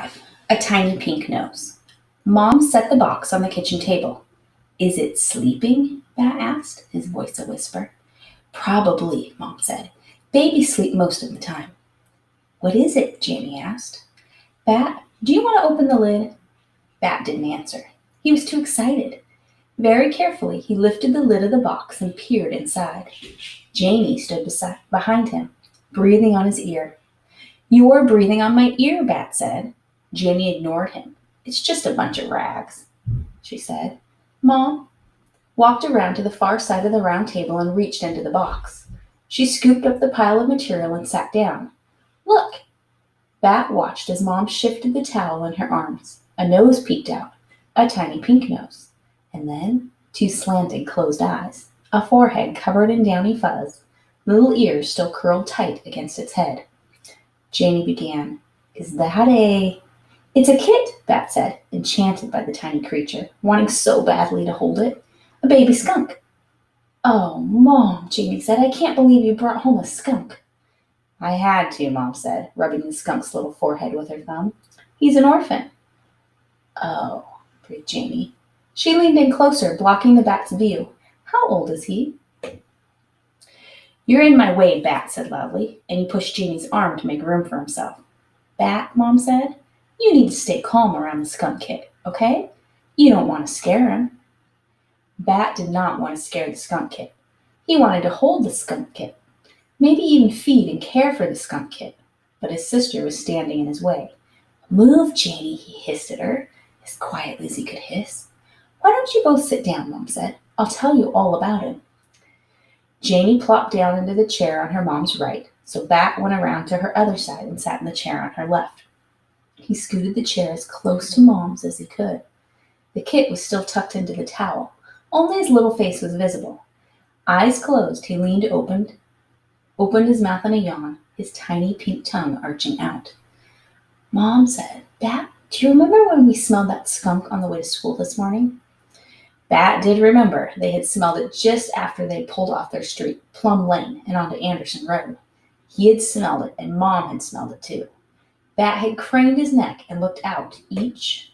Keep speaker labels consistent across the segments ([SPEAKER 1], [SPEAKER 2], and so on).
[SPEAKER 1] 5. A tiny pink nose. Mom set the box on the kitchen table. Is it sleeping? Bat asked, his voice a whisper. Probably, Mom said. Babies sleep most of the time. What is it? Jamie asked. Bat, do you want to open the lid? Bat didn't answer. He was too excited. Very carefully, he lifted the lid of the box and peered inside. Jamie stood behind him, breathing on his ear. You're breathing on my ear, Bat said. Jamie ignored him. It's just a bunch of rags, she said. Mom walked around to the far side of the round table and reached into the box. She scooped up the pile of material and sat down. Look! Bat watched as Mom shifted the towel in her arms. A nose peeked out, a tiny pink nose, and then 2 slanting closed eyes, a forehead covered in downy fuzz, little ears still curled tight against its head. Jamie began, Is that a... It's a kit, Bat said, enchanted by the tiny creature, wanting so badly to hold it. A baby skunk. Oh, Mom, Jamie said, I can't believe you brought home a skunk. I had to, Mom said, rubbing the skunk's little forehead with her thumb. He's an orphan. Oh, breathed Jamie. She leaned in closer, blocking the bat's view. How old is he? You're in my way, Bat said loudly, and he pushed Jamie's arm to make room for himself. Bat, Mom said, you need to stay calm around the skunk kid, okay? You don't want to scare him. Bat did not want to scare the skunk kid. He wanted to hold the skunk kid, maybe even feed and care for the skunk kid, but his sister was standing in his way. Move, Jamie, he hissed at her, as quietly as he could hiss. Why don't you both sit down, Mom said. I'll tell you all about him. Jamie plopped down into the chair on her mom's right, so Bat went around to her other side and sat in the chair on her left. He scooted the chair as close to Mom's as he could. The kit was still tucked into the towel. Only his little face was visible. Eyes closed, he leaned opened his mouth in a yawn, his tiny pink tongue arching out. Mom said, Bat, do you remember when we smelled that skunk on the way to school this morning? Bat did remember. They had smelled it just after they pulled off their street, Plum Lane, and onto Anderson Road. He had smelled it, and Mom had smelled it too. Bat had craned his neck and looked out each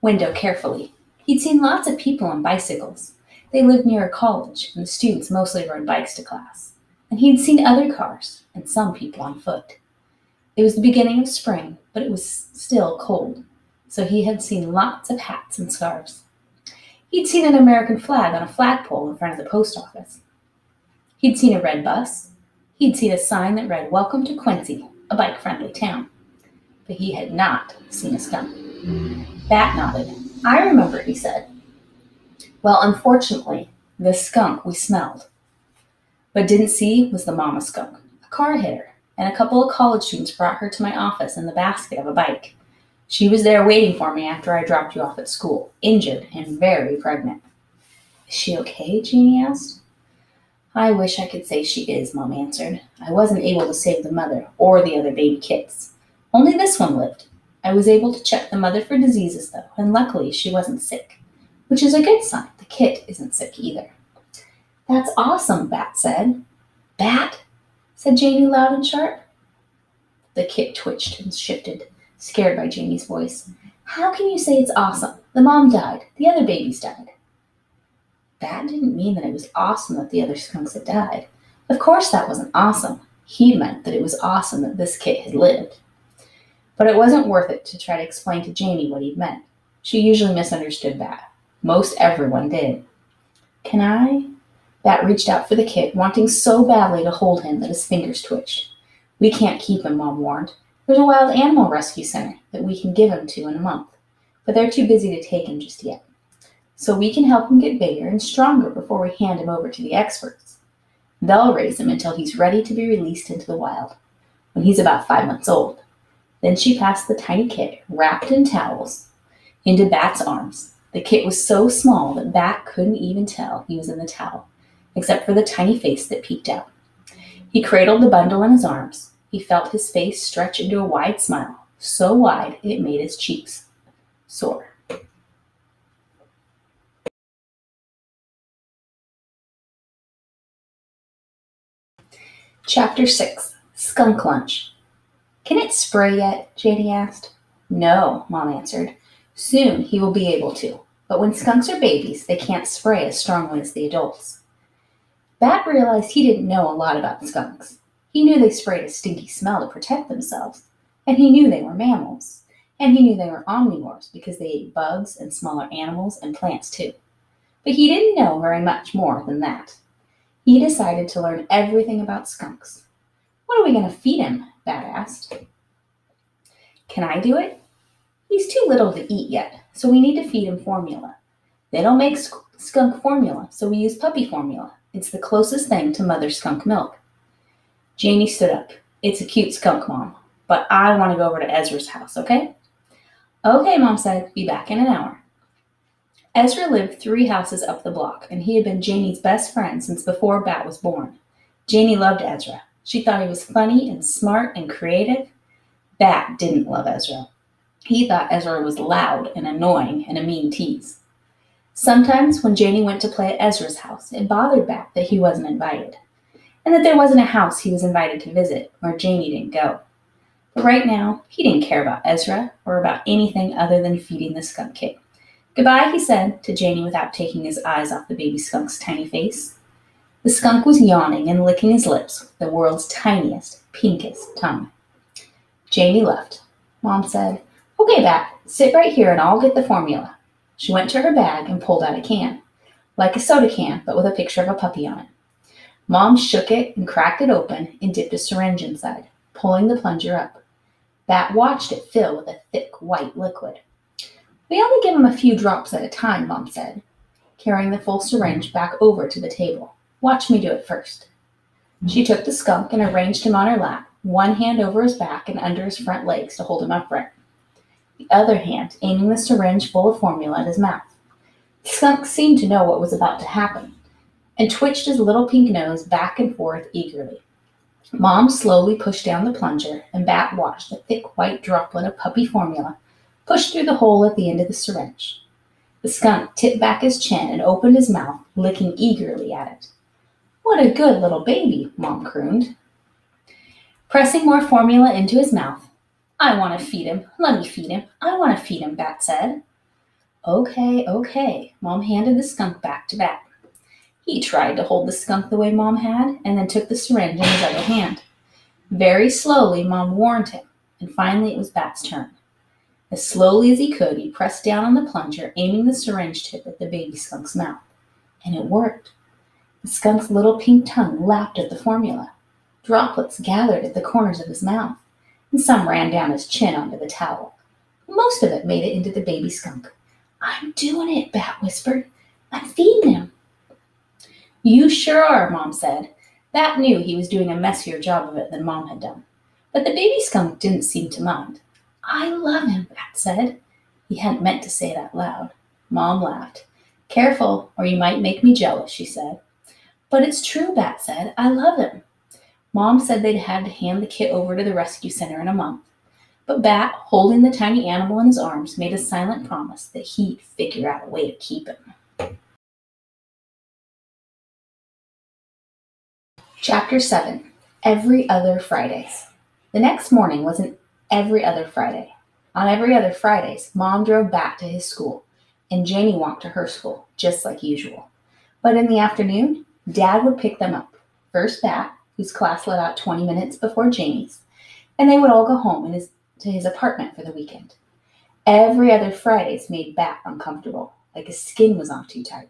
[SPEAKER 1] window carefully. He'd seen lots of people on bicycles. They lived near a college, and the students mostly rode bikes to class. And he'd seen other cars, and some people on foot. It was the beginning of spring, but it was still cold, so he had seen lots of hats and scarves. He'd seen an American flag on a flagpole in front of the post office. He'd seen a red bus. He'd seen a sign that read, Welcome to Quincy, a bike-friendly town. But he had not seen a skunk. Bat nodded. I remember, he said. Well, unfortunately, the skunk we smelled, but didn't see was the mama skunk. A car hit her, and a couple of college students brought her to my office in the basket of a bike. She was there waiting for me after I dropped you off at school, injured and very pregnant. Is she okay? Jeannie asked. I wish I could say she is, Mom answered. I wasn't able to save the mother or the other baby kits. Only this one lived. I was able to check the mother for diseases, though, and luckily she wasn't sick, which is a good sign. The kit isn't sick either. That's awesome, Bat said. Bat? Said Jamie loud and sharp. The kit twitched and shifted, scared by Jamie's voice. How can you say it's awesome? The mom died. The other babies died. Bat didn't mean that it was awesome that the other skunks had died. Of course that wasn't awesome. He meant that it was awesome that this kit had lived. But it wasn't worth it to try to explain to Jamie what he'd meant. She usually misunderstood Bat. Most everyone did. Can I? Bat reached out for the kit, wanting so badly to hold him that his fingers twitched. We can't keep him, Mom warned. There's a wild animal rescue center that we can give him to in a month, but they're too busy to take him just yet. So we can help him get bigger and stronger before we hand him over to the experts. They'll raise him until he's ready to be released into the wild, when he's about 5 months old. Then she passed the tiny kit, wrapped in towels, into Bat's arms. The kit was so small that Bat couldn't even tell he was in the towel, except for the tiny face that peeked out. He cradled the bundle in his arms. He felt his face stretch into a wide smile, so wide it made his cheeks sore. Chapter 6. Skunk Lunch. Can it spray yet? Janie asked. No, Mom answered. Soon he will be able to. But when skunks are babies, they can't spray as strongly as the adults. Bat realized he didn't know a lot about skunks. He knew they sprayed a stinky smell to protect themselves, and he knew they were mammals, and he knew they were omnivores because they ate bugs and smaller animals and plants too. But he didn't know very much more than that. He decided to learn everything about skunks. What are we going to feed him? Bat asked. Can I do it? He's too little to eat yet, so we need to feed him formula. They don't make skunk formula, so we use puppy formula. It's the closest thing to mother skunk milk. Janie stood up. It's a cute skunk, Mom, but I want to go over to Ezra's house, okay? Okay, Mom said. Be back in an hour. Ezra lived 3 houses up the block, and he had been Janie's best friend since before Bat was born. Janie loved Ezra. She thought he was funny and smart and creative. Bat didn't love Ezra. He thought Ezra was loud and annoying and a mean tease. Sometimes when Janie went to play at Ezra's house, it bothered Bat that he wasn't invited, and that there wasn't a house he was invited to visit where Janie didn't go. But right now, he didn't care about Ezra or about anything other than feeding the skunk kid. Goodbye, he said to Janie without taking his eyes off the baby skunk's tiny face. The skunk was yawning and licking his lips with the world's tiniest, pinkest tongue. Janie left. Mom said, Okay, Bat, sit right here and I'll get the formula. She went to her bag and pulled out a can, like a soda can, but with a picture of a puppy on it. Mom shook it and cracked it open and dipped a syringe inside, pulling the plunger up. Bat watched it fill with a thick white liquid. We only give him a few drops at a time, Mom said, carrying the full syringe back over to the table. Watch me do it first. She took the skunk and arranged him on her lap, one hand over his back and under his front legs to hold him upright, the other hand aiming the syringe full of formula at his mouth. The skunk seemed to know what was about to happen and twitched his little pink nose back and forth eagerly. Mom slowly pushed down the plunger, and Bat watched a thick white droplet of puppy formula push through the hole at the end of the syringe. The skunk tipped back his chin and opened his mouth, licking eagerly at it. What a good little baby, Mom crooned. Pressing more formula into his mouth. I want to feed him. Let me feed him. I want to feed him, Bat said. Okay, Mom handed the skunk back to Bat. He tried to hold the skunk the way Mom had, and then took the syringe in his other hand. Very slowly, Mom warned him, and finally it was Bat's turn. As slowly as he could, he pressed down on the plunger, aiming the syringe tip at the baby skunk's mouth. And it worked. The skunk's little pink tongue lapped at the formula. Droplets gathered at the corners of his mouth, and some ran down his chin onto the towel. Most of it made it into the baby skunk. I'm doing it, Bat whispered. I'm feeding him. You sure are, Mom said. Bat knew he was doing a messier job of it than Mom had done. But the baby skunk didn't seem to mind. I love him, Bat said. He hadn't meant to say that loud. Mom laughed. Careful, or you might make me jealous, she said. But it's true, Bat said. I love him. Mom said they'd had to hand the kit over to the rescue center in a month. But Bat, holding the tiny animal in his arms, made a silent promise that he'd figure out a way to keep him. Chapter 7. Every Other Fridays. The next morning was an every other Friday. On every other Fridays, Mom drove Bat to his school, and Janie walked to her school, just like usual. But in the afternoon, Dad would pick them up. First Bat, whose class let out 20 minutes before Janie's, and they would all go home to his apartment for the weekend. Every other Fridays made Bat uncomfortable, like his skin was on too tight.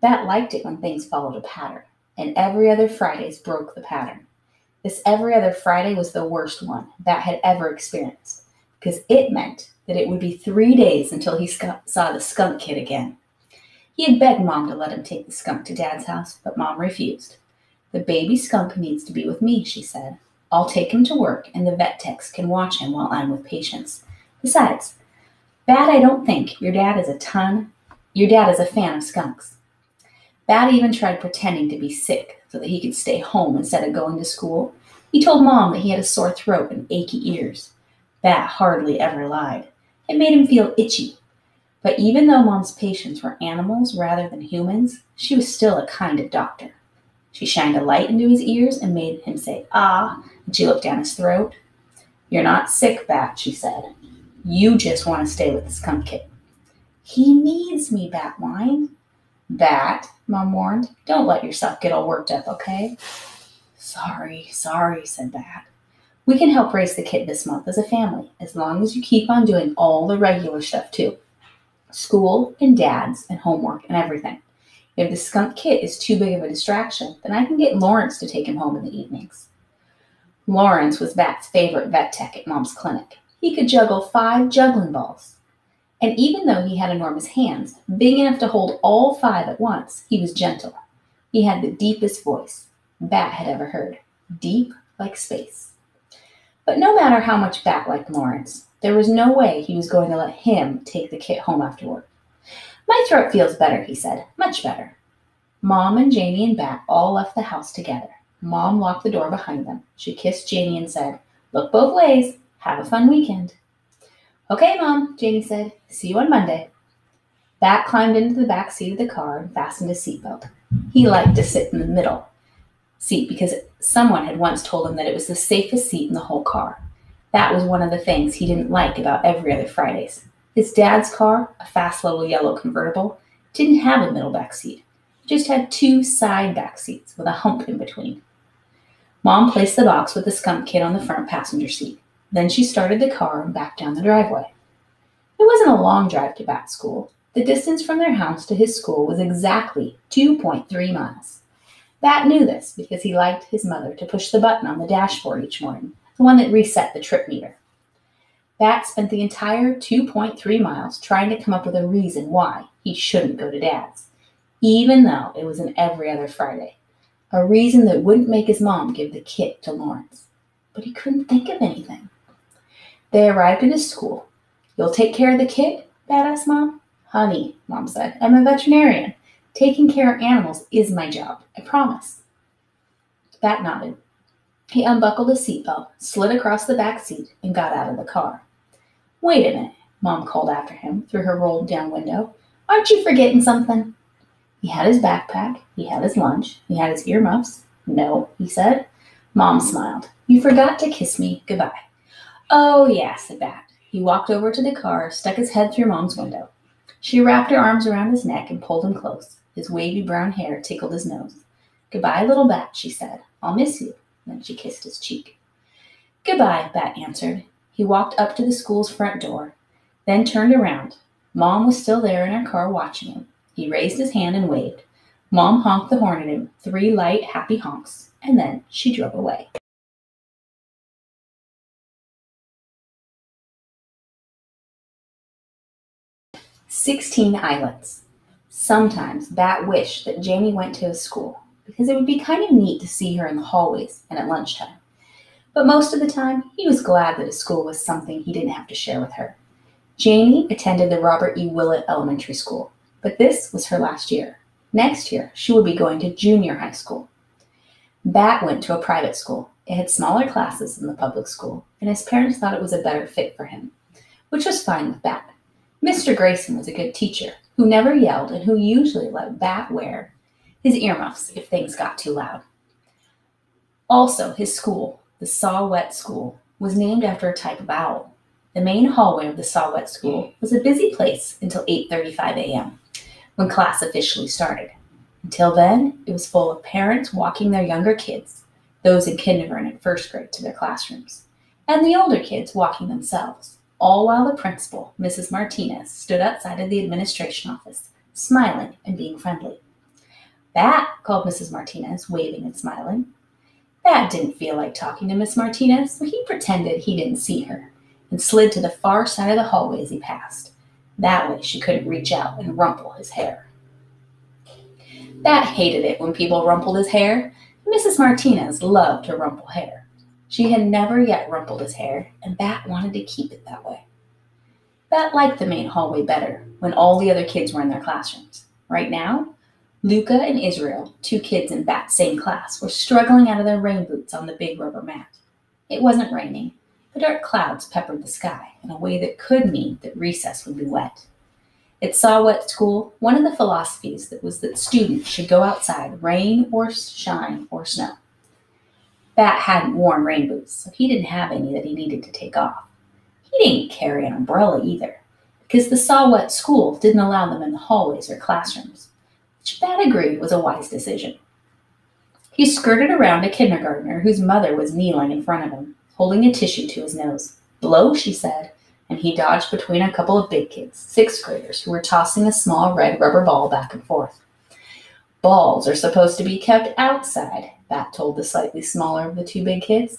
[SPEAKER 1] Bat liked it when things followed a pattern, and every other Fridays broke the pattern. This every other Friday was the worst one Bat had ever experienced, because it meant that it would be 3 days until he saw the skunk kid again. He had begged Mom to let him take the skunk to Dad's house, but Mom refused. The baby skunk needs to be with me, she said. I'll take him to work, and the vet techs can watch him while I'm with patients. Besides, Bat, I don't think your dad is a fan of skunks. Bat even tried pretending to be sick so that he could stay home instead of going to school. He told Mom that he had a sore throat and achy ears. Bat hardly ever lied. It made him feel itchy. But even though Mom's patients were animals rather than humans, she was still a kind of doctor. She shined a light into his ears and made him say, ah, and she looked down his throat. You're not sick, Bat, she said. You just want to stay with the skunk kid. He needs me, Bat whined. Bat, Mom warned, don't let yourself get all worked up, okay? Sorry, said Bat. We can help raise the kid this month as a family, as long as you keep on doing all the regular stuff too. School and dads and homework and everything. If the skunk kid is too big of a distraction, then I can get Lawrence to take him home in the evenings. Lawrence was Bat's favorite vet tech at Mom's clinic. He could juggle 5 juggling balls. And even though he had enormous hands, big enough to hold all 5 at once, he was gentle. He had the deepest voice Bat had ever heard, deep like space. But no matter how much Bat liked Lawrence, there was no way he was going to let him take the kit home after work. My throat feels better, he said, much better. Mom and Janie and Bat all left the house together. Mom locked the door behind them. She kissed Janie and said, look both ways. Have a fun weekend. Okay, Mom, Janie said. See you on Monday. Bat climbed into the back seat of the car and fastened his seatbelt. He liked to sit in the middle seat because someone had once told him that it was the safest seat in the whole car. That was one of the things he didn't like about every other Fridays. His dad's car, a fast little yellow convertible, didn't have a middle back seat. It just had 2 side back seats with a hump in between. Mom placed the box with the skunk kid on the front passenger seat. Then she started the car and backed down the driveway. It wasn't a long drive to Bat's school. The distance from their house to his school was exactly 2.3 miles. Bat knew this because he liked his mother to push the button on the dashboard each morning, the one that reset the trip meter. Bat spent the entire 2.3 miles trying to come up with a reason why he shouldn't go to Dad's, even though it was an every other Friday. A reason that wouldn't make his mom give the kit to Lawrence. But he couldn't think of anything. They arrived at his school. You'll take care of the kid? Bat asked Mom. Honey, Mom said, I'm a veterinarian. Taking care of animals is my job, I promise. Bat nodded. He unbuckled his seatbelt, slid across the back seat, and got out of the car. Wait a minute, Mom called after him through her rolled-down window. Aren't you forgetting something? He had his backpack, he had his lunch, he had his earmuffs. No, he said. Mom smiled. You forgot to kiss me goodbye. Oh, yeah, said Bat. He walked over to the car, stuck his head through Mom's window. She wrapped her arms around his neck and pulled him close. His wavy brown hair tickled his nose. Goodbye, little Bat, she said. I'll miss you. Then she kissed his cheek. Goodbye, Bat answered. He walked up to the school's front door, then turned around. Mom was still there in her car watching him. He raised his hand and waved. Mom honked the horn at him, 3 light, happy honks, and then she drove away. "16 Islets." Sometimes Bat wished that Janie went to his school because it would be kind of neat to see her in the hallways and at lunchtime. But most of the time, he was glad that his school was something he didn't have to share with her. Janie attended the Robert E. Willett Elementary School, but this was her last year. Next year, she would be going to junior high school. Bat went to a private school. It had smaller classes than the public school, and his parents thought it was a better fit for him, which was fine with Bat. Mr. Grayson was a good teacher who never yelled and who usually let Bat wear his earmuffs if things got too loud. Also, his school, the Saw-Whet School, was named after a type of owl. The main hallway of the Saw-Whet School was a busy place until 8:35 a.m., when class officially started. Until then, it was full of parents walking their younger kids, those in kindergarten and first grade, to their classrooms, and the older kids walking themselves, all while the principal, Mrs. Martinez, stood outside of the administration office, smiling and being friendly. Bat, called Mrs. Martinez, waving and smiling. Bat didn't feel like talking to Miss Martinez, so he pretended he didn't see her and slid to the far side of the hallway as he passed. That way she couldn't reach out and rumple his hair. Bat hated it when people rumpled his hair. Mrs. Martinez loved to rumple hair. She had never yet rumpled his hair, and Bat wanted to keep it that way. Bat liked the main hallway better when all the other kids were in their classrooms. Right now, Luca and Israel, 2 kids in Bat's same class, were struggling out of their rain boots on the big rubber mat. It wasn't raining, but dark clouds peppered the sky in a way that could mean that recess would be wet. At Saw-Whet School, one of the philosophies was that students should go outside, rain or shine or snow. Bat hadn't worn rain boots, so he didn't have any that he needed to take off. He didn't carry an umbrella either, because the saw-whet school didn't allow them in the hallways or classrooms, which Bat agreed was a wise decision. He skirted around a kindergartner whose mother was kneeling in front of him, holding a tissue to his nose. "Blow," she said, and he dodged between a couple of big kids, sixth graders, who were tossing a small red rubber ball back and forth. "Balls are supposed to be kept outside," Bat told the slightly smaller of the two big kids,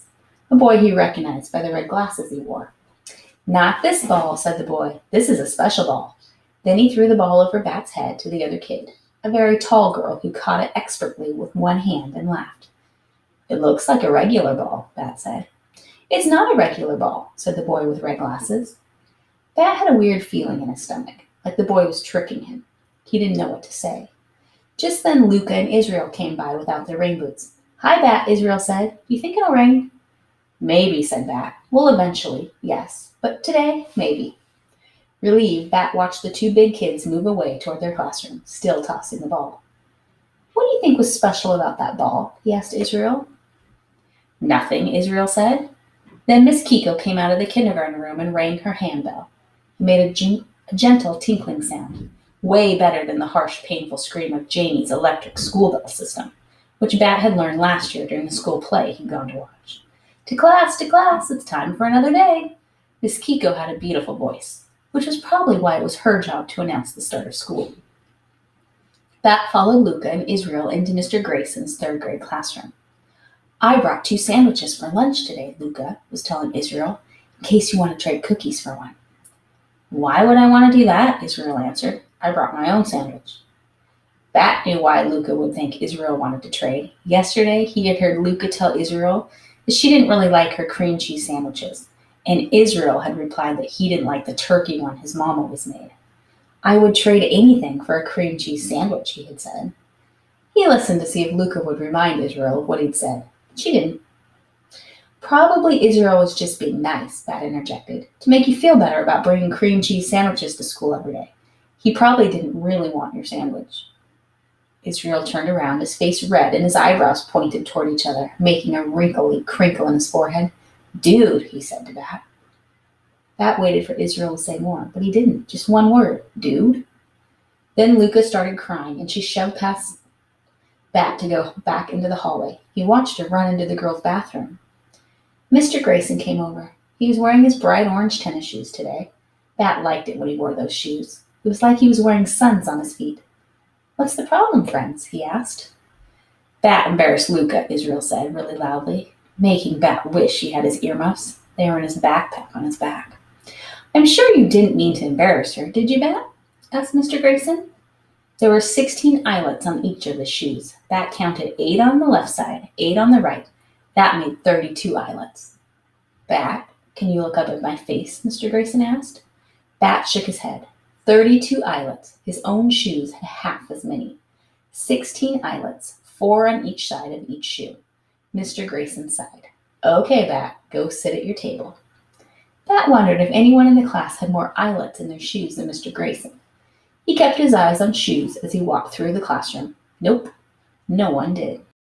[SPEAKER 1] a boy he recognized by the red glasses he wore. "Not this ball," said the boy. "This is a special ball." Then he threw the ball over Bat's head to the other kid, a very tall girl who caught it expertly with one hand and laughed. "It looks like a regular ball," Bat said. "It's not a regular ball," said the boy with red glasses. Bat had a weird feeling in his stomach, like the boy was tricking him. He didn't know what to say. Just then Luca and Israel came by without their rain boots. "Hi, Bat," Israel said. "Do you think it'll rain?" "Maybe," said Bat. "Well, eventually, yes. But today, maybe." Relieved, Bat watched the two big kids move away toward their classroom, still tossing the ball. "What do you think was special about that ball?" he asked Israel. "Nothing," Israel said. Then Miss Kiko came out of the kindergarten room and rang her handbell. It made a gentle tinkling sound, way better than the harsh, painful scream of Janie's electric school bell system, which Bat had learned last year during the school play he'd gone to watch. To class, it's time for another day." Miss Kiko had a beautiful voice, which was probably why it was her job to announce the start of school. Bat followed Luca and Israel into Mr. Grayson's third grade classroom. "I brought 2 sandwiches for lunch today," Luca was telling Israel, "in case you want to trade cookies for one." "Why would I want to do that?" Israel answered. "I brought my own sandwich." Bat knew why Luca would think Israel wanted to trade. Yesterday, he had heard Luca tell Israel that she didn't really like her cream cheese sandwiches, and Israel had replied that he didn't like the turkey one his mom always made. "I would trade anything for a cream cheese sandwich," he had said. He listened to see if Luca would remind Israel of what he'd said. She didn't. "Probably Israel was just being nice," Bat interjected, "to make you feel better about bringing cream cheese sandwiches to school every day. He probably didn't really want your sandwich." Israel turned around, his face red and his eyebrows pointed toward each other, making a wrinkly crinkle in his forehead. "Dude," he said to Bat. Bat waited for Israel to say more, but he didn't. Just one word. "Dude?" Then Luca started crying, and she shoved past Bat to go back into the hallway. He watched her run into the girls' bathroom. Mr. Grayson came over. He was wearing his bright orange tennis shoes today. Bat liked it when he wore those shoes. It was like he was wearing suns on his feet. "What's the problem, friends?" he asked. "Bat embarrassed Luca," Israel said really loudly, making Bat wish he had his earmuffs. They were in his backpack on his back. "I'm sure you didn't mean to embarrass her, did you, Bat?" asked Mr. Grayson. There were 16 eyelets on each of his shoes. Bat counted 8 on the left side, 8 on the right. That made 32 eyelets. "Bat, can you look up at my face?" Mr. Grayson asked. Bat shook his head. 32 eyelets. His own shoes had half as many. 16 eyelets, 4 on each side of each shoe. Mr. Grayson sighed. "Okay, Bat, go sit at your table." Bat wondered if anyone in the class had more eyelets in their shoes than Mr. Grayson. He kept his eyes on shoes as he walked through the classroom. Nope, no one did.